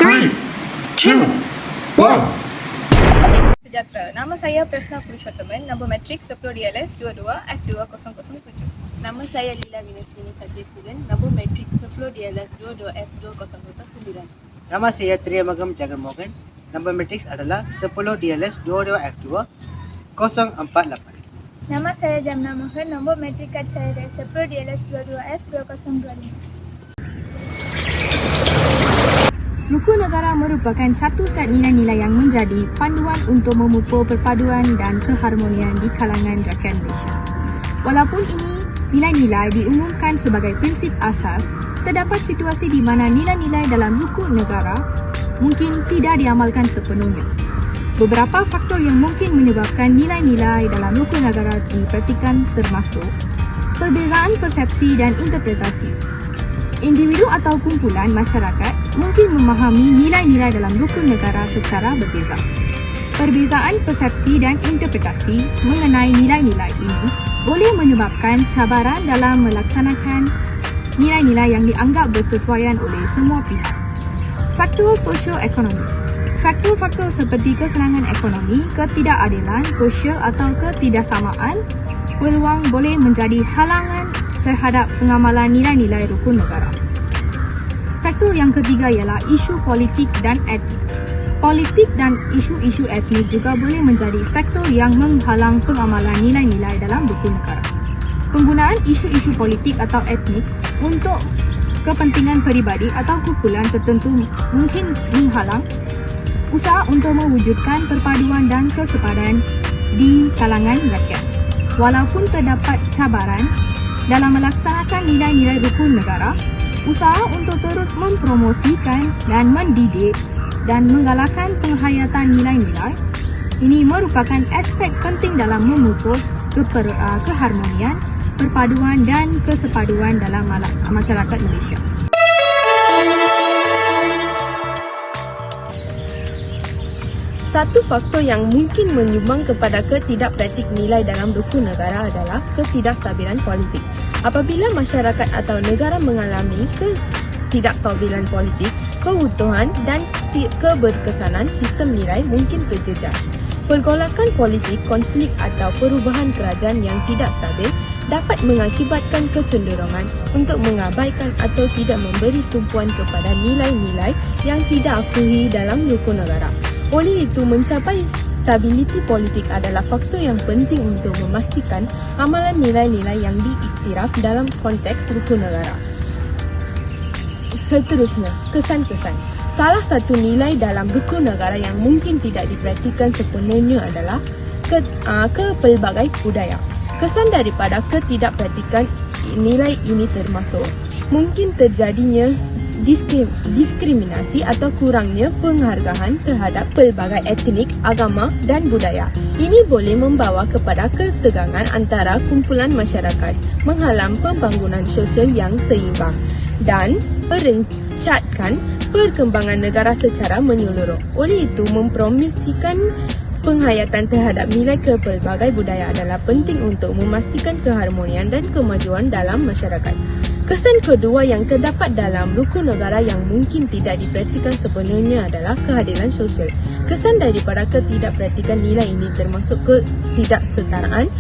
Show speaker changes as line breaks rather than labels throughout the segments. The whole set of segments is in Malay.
3, 2, 1.
Sejahtera. Nama saya Presna Purushothaman, nombor matrik 10 DLS 22 F2007.
Nama saya Lila Vinaswini Satya Sugan, nombor matrik 10 DLS 22 F2009.
Nama saya Triamagam Jagan Morgan, nombor matriks adalah 10 DLS 22F2 048.
Nama saya Jamna Mohan, nombor matrik kad saya 10 DLS 22F2025.
Rukun negara merupakan satu set nilai-nilai yang menjadi panduan untuk memupuk perpaduan dan keharmonian di kalangan rakyat Malaysia. Walaupun ini nilai-nilai diumumkan sebagai prinsip asas, terdapat situasi di mana nilai-nilai dalam rukun negara mungkin tidak diamalkan sepenuhnya. Beberapa faktor yang mungkin menyebabkan nilai-nilai dalam rukun negara diperhatikan termasuk perbezaan persepsi dan interpretasi. Individu atau kumpulan masyarakat mungkin memahami nilai-nilai dalam rukun negara secara berbeza. Perbezaan persepsi dan interpretasi mengenai nilai-nilai ini boleh menyebabkan cabaran dalam melaksanakan nilai-nilai yang dianggap bersesuaian oleh semua pihak. Faktor sosio-ekonomi. Faktor-faktor seperti kesenangan ekonomi, ketidakadilan sosial atau ketidaksamaan peluang boleh menjadi halangan terhadap pengamalan nilai-nilai rukun negara. Faktor yang ketiga ialah isu politik dan etnik. Politik dan isu-isu etnik juga boleh menjadi faktor yang menghalang pengamalan nilai-nilai dalam rukun negara. Penggunaan isu-isu politik atau etnik untuk kepentingan peribadi atau kumpulan tertentu mungkin menghalang usaha untuk mewujudkan perpaduan dan kesepadan di kalangan rakyat. Walaupun terdapat cabaran dalam melaksanakan nilai-nilai rukun negara, usaha untuk terus mempromosikan dan mendidik dan menggalakkan penghayatan nilai-nilai ini merupakan aspek penting dalam memupuk keharmonian, perpaduan dan kesepaduan dalam masyarakat Malaysia.
Satu faktor yang mungkin menyumbang kepada ketidakpraktik nilai dalam rukun negara adalah ketidakstabilan politik. Apabila masyarakat atau negara mengalami ketidakstabilan politik, keutuhan dan keberkesanan sistem nilai mungkin terjejas. Pergolakan politik, konflik atau perubahan kerajaan yang tidak stabil dapat mengakibatkan kecenderungan untuk mengabaikan atau tidak memberi tumpuan kepada nilai-nilai yang tidak akui dalam rukun negara. Oleh itu, mencapai stabiliti politik adalah faktor yang penting untuk memastikan amalan nilai-nilai yang diiktiraf dalam konteks rukun negara. Seterusnya, kesan-kesan. Salah satu nilai dalam rukun negara yang mungkin tidak diperhatikan sepenuhnya adalah kepelbagai budaya. Kesan daripada ketidakperhatikan nilai ini termasuk mungkin terjadinya diskriminasi atau kurangnya penghargaan terhadap pelbagai etnik, agama dan budaya. Ini boleh membawa kepada ketegangan antara kumpulan masyarakat, menghalang pembangunan sosial yang seimbang dan merencatkan perkembangan negara secara menyeluruh. Oleh itu, mempromosikan penghayatan terhadap nilai kepelbagai budaya adalah penting untuk memastikan keharmonian dan kemajuan dalam masyarakat. Kesan kedua yang terdapat dalam rukun negara yang mungkin tidak diperhatikan sepenuhnya adalah keadilan sosial. Kesan daripada ketidakperhatikan nilai ini termasuk ketidaksetaraan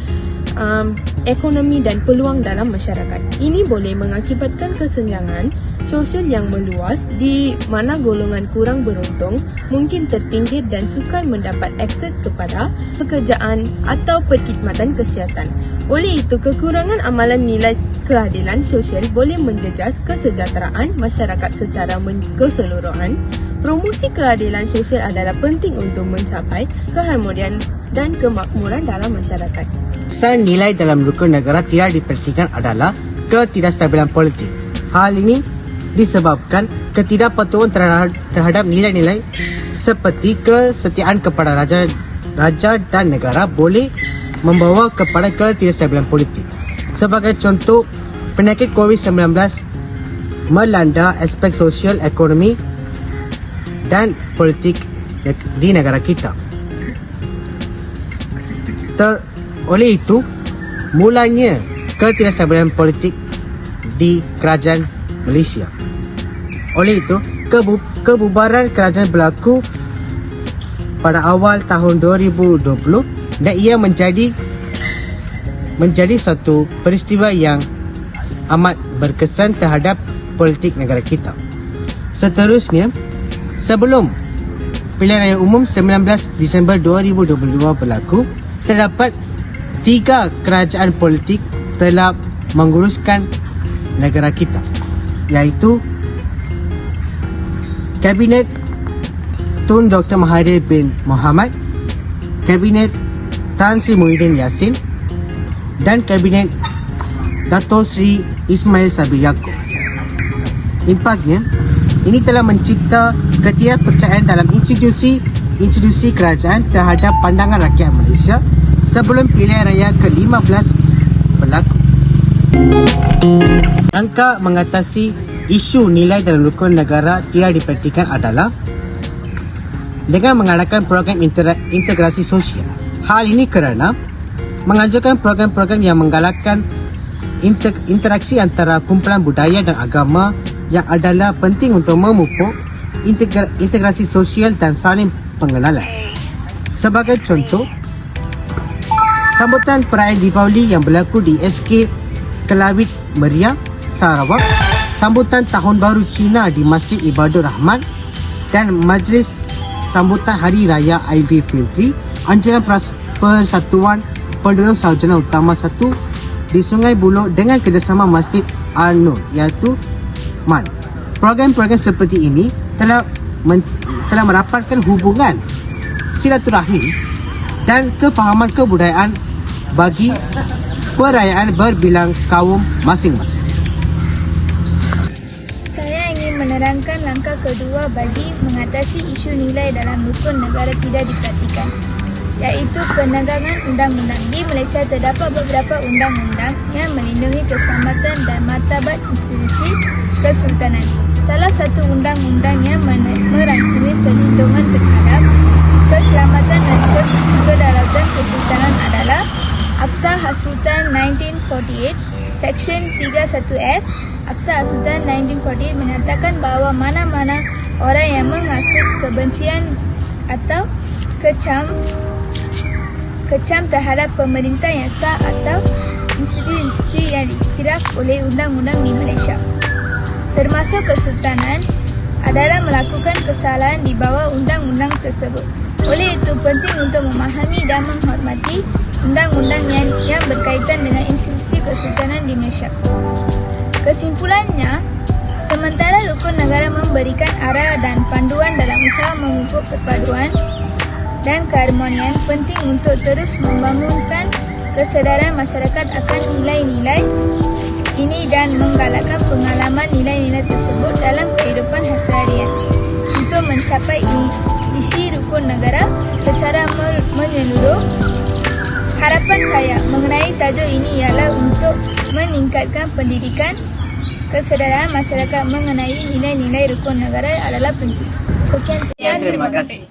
ekonomi dan peluang dalam masyarakat. Ini boleh mengakibatkan kesenjangan sosial yang meluas di mana golongan kurang beruntung mungkin terpinggir dan sukar mendapat akses kepada pekerjaan atau perkhidmatan kesihatan. Oleh itu, kekurangan amalan nilai keadilan sosial boleh menjejas kesejahteraan masyarakat secara keseluruhan. Promosi keadilan sosial adalah penting untuk mencapai keharmonian dan kemakmuran dalam masyarakat.
Kesan nilai dalam rukun negara tidak diperhatikan adalah ketidakstabilan politik. Hal ini disebabkan ketidakpatuhan terhadap nilai-nilai seperti kesetiaan kepada raja dan negara boleh membawa kepada ketidakstabilan politik. Sebagai contoh, penyakit COVID-19 melanda aspek sosial, ekonomi dan politik di negara kita. Oleh itu, mulanya ketidakstabilan politik di kerajaan Malaysia. Oleh itu, Kebubaran kerajaan berlaku pada awal tahun 2020 dan ia menjadi satu peristiwa yang amat berkesan terhadap politik negara kita. Seterusnya, sebelum pilihan raya umum 19 Disember 2022 berlaku, terdapat 3 kerajaan politik telah menguruskan negara kita, iaitu Kabinet Tun Dr. Mahathir bin Mohamad, Kabinet Tan Sri Muhyiddin Yassin dan Kabinet Dato' Sri Ismail Sabri Yaakob. Impaknya, ini telah mencipta ketidakpercayaan dalam institusi kerajaan terhadap pandangan rakyat Malaysia sebelum pilihan raya ke-15 berlaku. Rangka mengatasi isu nilai dalam rukun negara tidak diperhatikan adalah dengan mengadakan program integrasi sosial. Hal ini kerana menganjurkan program-program yang menggalakkan interaksi antara kumpulan budaya dan agama yang adalah penting untuk memupuk integrasi sosial dan saling pengenalan. Sebagai contoh, sambutan perayaan Deepavali yang berlaku di SK Kelawit Meriah, Sarawak, sambutan Tahun Baru Cina di Masjid Ibadur Rahman dan majlis sambutan Hari Raya Aidilfitri Anjuran Persatuan Penduduk Sarjana Utama 1 di Sungai Buloh dengan kerjasama Masjid Al-Nur iaitu MAN. Program-program seperti ini telah merapatkan hubungan silaturahim dan kefahaman kebudayaan bagi perayaan berbilang kaum masing-masing.
Saya ingin menerangkan langkah kedua bagi mengatasi isu nilai dalam rukun negara tidak diperhatikan, iaitu penegakan undang-undang. Di Malaysia terdapat beberapa undang-undang yang melindungi keselamatan dan martabat institusi kesultanan. Salah satu undang-undang yang merangkumi perlindungan terhadap keselamatan dan kedaulatan kesultanan adalah Akta Hasutan 1948, Seksyen 31F. Akta Hasutan 1948 menyatakan bahawa mana-mana orang yang menghasut kebencian atau kecam terhadap pemerintah yang sah atau institusi yang diiktiraf oleh undang-undang di Malaysia, termasuk kesultanan, adalah melakukan kesalahan di bawah undang-undang tersebut. Oleh itu, penting untuk memahami dan menghormati undang-undang yang berkaitan dengan institusi kesultanan di Malaysia. Kesimpulannya, sementara rukun negara memberikan arah dan panduan dalam usaha memupuk perpaduan dan keharmonian, penting untuk terus membangunkan kesedaran masyarakat akan nilai-nilai ini dan menggalakkan pengalaman nilai-nilai tersebut dalam kehidupan seharian untuk mencapai isi rukun negara secara menyeluruh. Harapan saya mengenai tajuk ini ialah untuk meningkatkan pendidikan kesedaran masyarakat mengenai nilai-nilai rukun negara adalah penting. Sekian,
terima kasih.